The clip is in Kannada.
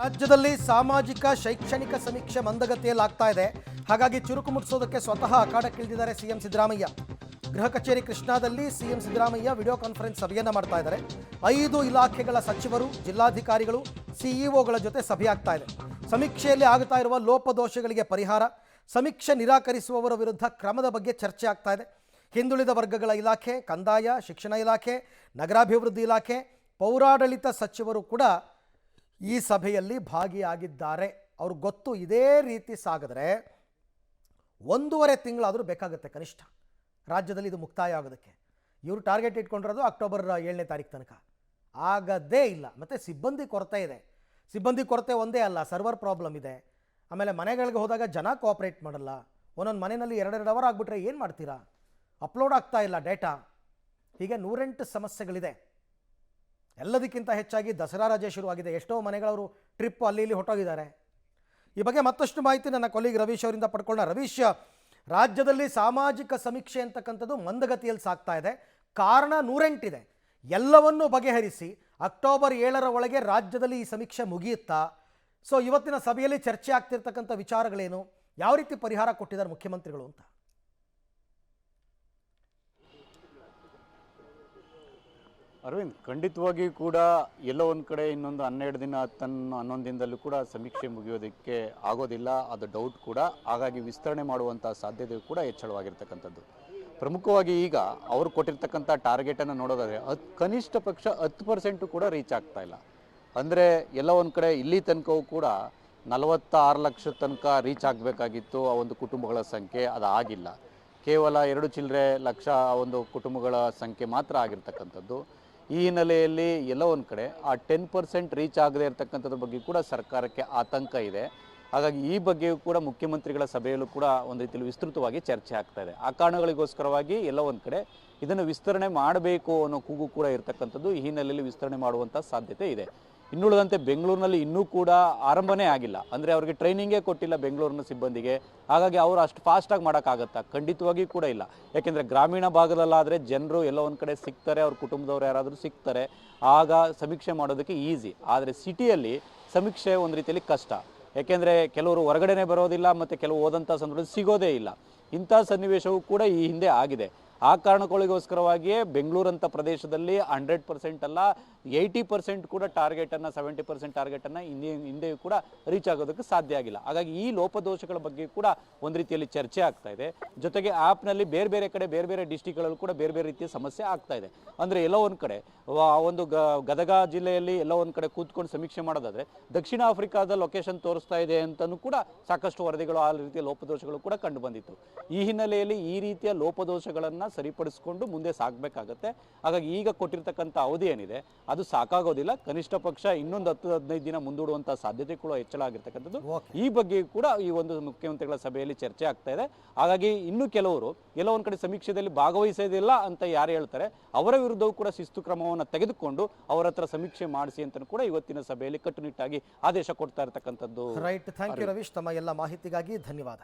ರಾಜ್ಯದಲ್ಲಿ ಸಾಮಾಜಿಕ ಶೈಕ್ಷಣಿಕ ಸಮೀಕ್ಷೆ ಮಂದಗತಿಯಲ್ಲಾಗ್ತಾ ಇದೆ. ಹಾಗಾಗಿ ಚುರುಕು ಮುಟ್ಟಿಸೋದಕ್ಕೆ ಸ್ವತಃ ಅಖಾಡಕ್ಕಿಳಿದಿದ್ದಾರೆ ಸಿಎಂ ಸಿದ್ದರಾಮಯ್ಯ. ಗೃಹ ಕಚೇರಿ ಕೃಷ್ಣಾದಲ್ಲಿ ಸಿಎಂ ಸಿದ್ದರಾಮಯ್ಯ ವಿಡಿಯೋ ಕಾನ್ಫರೆನ್ಸ್ ಸಭೆಯನ್ನು ಮಾಡ್ತಾ ಇದ್ದಾರೆ. 5 ಇಲಾಖೆಗಳ ಸಚಿವರು, ಜಿಲ್ಲಾಧಿಕಾರಿಗಳು, ಸಿಇಒಗಳ ಜೊತೆ ಸಭೆ ಆಗ್ತಾ ಇದೆ. ಸಮೀಕ್ಷೆಯಲ್ಲಿ ಆಗ್ತಾ ಇರುವ ಲೋಪದೋಷಗಳಿಗೆ ಪರಿಹಾರ, ಸಮೀಕ್ಷೆ ನಿರಾಕರಿಸುವವರ ವಿರುದ್ಧ ಕ್ರಮದ ಬಗ್ಗೆ ಚರ್ಚೆ ಆಗ್ತಾ ಇದೆ. ಹಿಂದುಳಿದ ವರ್ಗಗಳ ಇಲಾಖೆ, ಕಂದಾಯ, ಶಿಕ್ಷಣ ಇಲಾಖೆ, ನಗರಾಭಿವೃದ್ಧಿ ಇಲಾಖೆ, ಪೌರಾಡಳಿತ ಸಚಿವರು ಕೂಡ ಈ ಸಭೆಯಲ್ಲಿ ಭಾಗಿಯಾಗಿದ್ದಾರೆ. ಅವ್ರಿಗೆ ಗೊತ್ತು ಇದೇ ರೀತಿ ಸಾಗಿದ್ರೆ 1.5 ತಿಂಗಳಾದರೂ ಬೇಕಾಗುತ್ತೆ ಕನಿಷ್ಠ ರಾಜ್ಯದಲ್ಲಿ ಇದು ಮುಕ್ತಾಯ ಆಗೋದಕ್ಕೆ. ಇವರು ಟಾರ್ಗೆಟ್ ಇಟ್ಕೊಂಡಿರೋದು ಅಕ್ಟೋಬರ್ 7ನೇ ತಾರೀಕು ತನಕ. ಆಗದೇ ಇಲ್ಲ. ಮತ್ತು ಸಿಬ್ಬಂದಿ ಕೊರತೆ ಇದೆ. ಸಿಬ್ಬಂದಿ ಕೊರತೆ ಒಂದೇ ಅಲ್ಲ, ಸರ್ವರ್ ಪ್ರಾಬ್ಲಮ್ ಇದೆ. ಆಮೇಲೆ ಮನೆಗಳಿಗೆ ಹೋದಾಗ ಜನ ಕೋಆಪ್ರೇಟ್ ಮಾಡಲ್ಲ. ಒಂದೊಂದು ಮನೆಯಲ್ಲಿ 2 ಅವರ್ ಆಗಿಬಿಟ್ರೆ ಏನು ಮಾಡ್ತೀರಾ? ಅಪ್ಲೋಡ್ ಆಗ್ತಾ ಇಲ್ಲ ಡೇಟಾ. ಹೀಗೆ 108 ಸಮಸ್ಯೆಗಳಿದೆ. ಎಲ್ಲದಕ್ಕಿಂತ ಹೆಚ್ಚಾಗಿ ದಸರಾ ರಜೆ ಶುರುವಾಗಿದೆ. ಎಷ್ಟೋ ಮನೆಗಳವರು ಟ್ರಿಪ್ ಅಲ್ಲಿ ಇಲ್ಲಿ ಹೊಟ್ಟೋಗಿದ್ದಾರೆ. ಈ ಬಗ್ಗೆ ಮತ್ತಷ್ಟು ಮಾಹಿತಿ ನನ್ನ ಕೊಲೀಗ್ ರವೀಶ್ ಅವರಿಂದ ಪಡ್ಕೊಳ್ಳೋಣ. ರವೀಶ್, ರಾಜ್ಯದಲ್ಲಿ ಸಾಮಾಜಿಕ ಸಮೀಕ್ಷೆ ಅಂತಕ್ಕಂಥದ್ದು ಮಂದಗತಿಯಲ್ಲಿ ಸಾಗ್ತಾ ಇದೆ. ಕಾರಣ 108 ಇದೆ. ಎಲ್ಲವನ್ನೂ ಬಗೆಹರಿಸಿ ಅಕ್ಟೋಬರ್ 7ರ ಒಳಗೆ ರಾಜ್ಯದಲ್ಲಿ ಈ ಸಮೀಕ್ಷೆ ಮುಗಿಯುತ್ತಾ? ಸೊ ಇವತ್ತಿನ ಸಭೆಯಲ್ಲಿ ಚರ್ಚೆ ಆಗ್ತಿರ್ತಕ್ಕಂಥ ವಿಚಾರಗಳೇನು, ಯಾವ ರೀತಿ ಪರಿಹಾರ ಕೊಟ್ಟಿದ್ದಾರೆ ಮುಖ್ಯಮಂತ್ರಿಗಳು ಅಂತ? ಅರವಿಂದ್, ಖಂಡಿತವಾಗಿಯೂ ಕೂಡ ಎಲ್ಲೋ ಒಂದು ಕಡೆ ಇನ್ನೊಂದು 12 ದಿನ 11 ದಿನದಲ್ಲೂ ಕೂಡ ಸಮೀಕ್ಷೆ ಮುಗಿಯೋದಕ್ಕೆ ಆಗೋದಿಲ್ಲ, ಅದು ಡೌಟ್ ಕೂಡ. ಹಾಗಾಗಿ ವಿಸ್ತರಣೆ ಮಾಡುವಂಥ ಸಾಧ್ಯತೆ ಕೂಡ ಹೆಚ್ಚಳವಾಗಿರ್ತಕ್ಕಂಥದ್ದು. ಪ್ರಮುಖವಾಗಿ ಈಗ ಅವರು ಕೊಟ್ಟಿರ್ತಕ್ಕಂಥ ಟಾರ್ಗೆಟನ್ನು ನೋಡೋದಾದರೆ ಕನಿಷ್ಠ ಪಕ್ಷ 10% ಕೂಡ ರೀಚ್ ಆಗ್ತಾ ಇಲ್ಲ. ಅಂದರೆ ಎಲ್ಲ ಒಂದು ಕಡೆ ಇಲ್ಲಿ ತನಕವೂ ಕೂಡ 46 ಲಕ್ಷ ತನಕ ರೀಚ್ ಆಗಬೇಕಾಗಿತ್ತು ಆ ಒಂದು ಕುಟುಂಬಗಳ ಸಂಖ್ಯೆ, ಅದು ಆಗಿಲ್ಲ. ಕೇವಲ 2 ಚಿಲ್ಲರೆ ಲಕ್ಷ ಒಂದು ಕುಟುಂಬಗಳ ಸಂಖ್ಯೆ ಮಾತ್ರ ಆಗಿರ್ತಕ್ಕಂಥದ್ದು. ಈ ಹಿನ್ನೆಲೆಯಲ್ಲಿ ಎಲ್ಲ ಒಂದು ಕಡೆ ಆ 10% ರೀಚ್ ಆಗದೆ ಇರತಕ್ಕಂಥದ್ರ ಬಗ್ಗೆ ಕೂಡ ಸರ್ಕಾರಕ್ಕೆ ಆತಂಕ ಇದೆ. ಹಾಗಾಗಿ ಈ ಬಗ್ಗೆಯೂ ಕೂಡ ಮುಖ್ಯಮಂತ್ರಿಗಳ ಸಭೆಯಲ್ಲೂ ಕೂಡ ಒಂದು ರೀತಿಯಲ್ಲಿ ವಿಸ್ತೃತವಾಗಿ ಚರ್ಚೆ ಆಗ್ತಾ ಇದೆ. ಆ ಕಾರಣಗಳಿಗೋಸ್ಕರವಾಗಿ ಎಲ್ಲ ಒಂದು ಕಡೆ ಇದನ್ನು ವಿಸ್ತರಣೆ ಮಾಡಬೇಕು ಅನ್ನೋ ಕೂಗು ಕೂಡ ಇರತಕ್ಕಂಥದ್ದು. ಈ ಹಿನ್ನೆಲೆಯಲ್ಲಿ ವಿಸ್ತರಣೆ ಮಾಡುವಂಥ ಸಾಧ್ಯತೆ ಇದೆ. ಇನ್ನುಳಿದಂತೆ ಬೆಂಗಳೂರಿನಲ್ಲಿ ಇನ್ನೂ ಕೂಡ ಆರಂಭನೇ ಆಗಿಲ್ಲ. ಅಂದರೆ ಅವರಿಗೆ ಟ್ರೈನಿಂಗೇ ಕೊಟ್ಟಿಲ್ಲ ಬೆಂಗಳೂರಿನ ಸಿಬ್ಬಂದಿಗೆ. ಹಾಗಾಗಿ ಅವರು ಅಷ್ಟು ಫಾಸ್ಟಾಗಿ ಮಾಡೋಕ್ಕಾಗತ್ತಾ? ಖಂಡಿತವಾಗಿ ಕೂಡ ಇಲ್ಲ. ಯಾಕೆಂದರೆ ಗ್ರಾಮೀಣ ಭಾಗದಲ್ಲಾದರೆ ಜನರು ಎಲ್ಲೋ ಒಂದು ಕಡೆ ಸಿಗ್ತಾರೆ, ಅವ್ರ ಕುಟುಂಬದವ್ರು ಯಾರಾದರೂ ಸಿಗ್ತಾರೆ, ಆಗ ಸಮೀಕ್ಷೆ ಮಾಡೋದಕ್ಕೆ ಈಸಿ. ಆದರೆ ಸಿಟಿಯಲ್ಲಿ ಸಮೀಕ್ಷೆ ಒಂದು ರೀತಿಯಲ್ಲಿ ಕಷ್ಟ. ಯಾಕೆಂದರೆ ಕೆಲವರು ಹೊರಗಡೆನೇ ಬರೋದಿಲ್ಲ, ಮತ್ತು ಕೆಲವು ಹೋದಂಥ ಸಂದರ್ಭದಲ್ಲಿ ಸಿಗೋದೇ ಇಲ್ಲ. ಇಂಥ ಸನ್ನಿವೇಶವೂ ಕೂಡ ಈ ಹಿಂದೆ ಆಗಿದೆ. ಆ ಕಾರಣಗಳಿಗೋಸ್ಕರವಾಗಿಯೇ ಬೆಂಗಳೂರಂಥ ಪ್ರದೇಶದಲ್ಲಿ 100% ಅಲ್ಲ 80% ಕೂಡ ಟಾರ್ಗೆಟನ್ನು 70% ಟಾರ್ಗೆಟನ್ನು ಹಿಂದೆಯೂ ಕೂಡ ರೀಚ್ ಆಗೋದಕ್ಕೆ ಸಾಧ್ಯ ಆಗಿಲ್ಲ. ಹಾಗಾಗಿ ಈ ಲೋಪದೋಷಗಳ ಬಗ್ಗೆ ಕೂಡ ಒಂದು ರೀತಿಯಲ್ಲಿ ಚರ್ಚೆ ಆಗ್ತಾ ಇದೆ. ಜೊತೆಗೆ ಆ್ಯಪ್ನಲ್ಲಿ ಬೇರೆ ಬೇರೆ ಕಡೆ ಬೇರೆ ಬೇರೆ ಡಿಸ್ಟಿಕ್ಗಳಲ್ಲೂ ಕೂಡ ಬೇರೆ ಬೇರೆ ರೀತಿಯ ಸಮಸ್ಯೆ ಆಗ್ತಾ ಇದೆ. ಅಂದರೆ ಎಲ್ಲೋ ಒಂದು ಕಡೆ ಒಂದು ಗದಗ ಜಿಲ್ಲೆಯಲ್ಲಿ ಎಲ್ಲೋ ಒಂದು ಕಡೆ ಕೂತ್ಕೊಂಡು ಸಮೀಕ್ಷೆ ಮಾಡೋದಾದರೆ ದಕ್ಷಿಣ ಆಫ್ರಿಕಾದ ಲೊಕೇಶನ್ ತೋರಿಸ್ತಾ ಇದೆ ಅಂತಲೂ ಕೂಡ ಸಾಕಷ್ಟು ವರದಿಗಳು ಆ ರೀತಿಯ ಲೋಪದೋಷಗಳು ಕೂಡ ಕಂಡು ಬಂದಿತ್ತು. ಈ ಹಿನ್ನೆಲೆಯಲ್ಲಿ ಈ ರೀತಿಯ ಲೋಪದೋಷಗಳನ್ನು ಸರಿಪಡಿಸಿಕೊಂಡು ಮುಂದೆ ಸಾಗಬೇಕಾಗತ್ತೆ. ಹಾಗಾಗಿ ಈಗ ಕೊಟ್ಟಿರ್ತಕ್ಕಂಥ ಅವಧಿ ಏನಿದೆ ಅದು ಸಾಕಾಗೋದಿಲ್ಲ. ಕನಿಷ್ಠ ಪಕ್ಷ ಇನ್ನೊಂದು 10-15 ದಿನ ಮುಂದೂಡುವಂಥ ಸಾಧ್ಯತೆ ಕೂಡ ಹೆಚ್ಚಳ ಆಗಿರ್ತಕ್ಕಂಥದ್ದು. ಈ ಬಗ್ಗೆ ಕೂಡ ಈ ಒಂದು ಮುಖ್ಯಮಂತ್ರಿಗಳ ಸಭೆಯಲ್ಲಿ ಚರ್ಚೆ ಆಗ್ತಾ ಇದೆ. ಹಾಗಾಗಿ ಇನ್ನು ಕೆಲವರು ಎಲ್ಲೋ ಒಂದು ಕಡೆ ಸಮೀಕ್ಷೆಯಲ್ಲಿ ಭಾಗವಹಿಸೋದಿಲ್ಲ ಅಂತ ಯಾರು ಹೇಳ್ತಾರೆ ಅವರ ವಿರುದ್ಧವೂ ಕೂಡ ಶಿಸ್ತು ಕ್ರಮವನ್ನು ತೆಗೆದುಕೊಂಡು ಅವರ ಹತ್ರ ಸಮೀಕ್ಷೆ ಮಾಡಿಸಿ ಅಂತ ಕೂಡ ಇವತ್ತಿನ ಸಭೆಯಲ್ಲಿ ಕಟ್ಟುನಿಟ್ಟಾಗಿ ಆದೇಶ ಕೊಡ್ತಾ ಇರತಕ್ಕಂಥದ್ದು. ರೈಟ್, ಥ್ಯಾಂಕ್ ಯು ರವೀಶ್, ತಮ್ಮ ಎಲ್ಲ ಮಾಹಿತಿಗಾಗಿ ಧನ್ಯವಾದ.